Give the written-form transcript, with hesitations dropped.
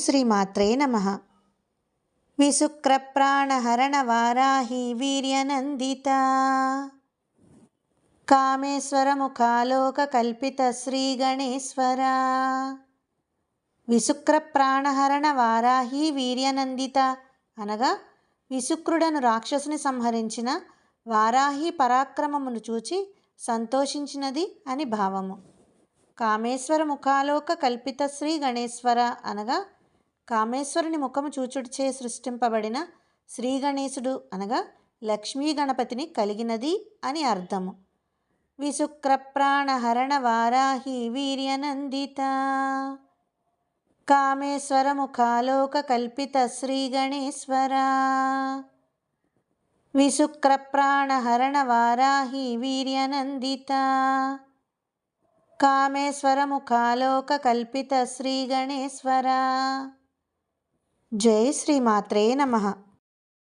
శ్రీమాత్రే నమః. విశుక్రప్రాణహరణ వారాహి వీర్యనందిత కామేశ్వరముఖాలోక కల్పిత శ్రీ గణేశ్వర. విశుక్రప్రాణహరణ వారాహి వీర్యనందిత అనగా విశుక్రుడను రాక్షసుని సంహరించిన వారాహి పరాక్రమమును చూచి సంతోషించినది అని భావము. కామేశ్వర ముఖాలోక కల్పిత శ్రీ గణేశ్వర అనగా కామేశ్వరుని ముఖము చూచుడిచే సృష్టింపబడిన శ్రీ గణేశుడు అనగా లక్ష్మీ గణపతిని కలిగినది అని అర్థము. విశుక్రప్రాణహరణ వారాహి వీర్యనందిత కామేశ్వర ముఖాలోక కల్పిత శ్రీ గణేశ్వర. విశుక్రప్రాణహరణ వారాహి వీర్యనందిత కామేశ్వర ముఖాలోక కల్పిత శ్రీ గణేశ్వర. జై శ్రీమాత్రే నమః.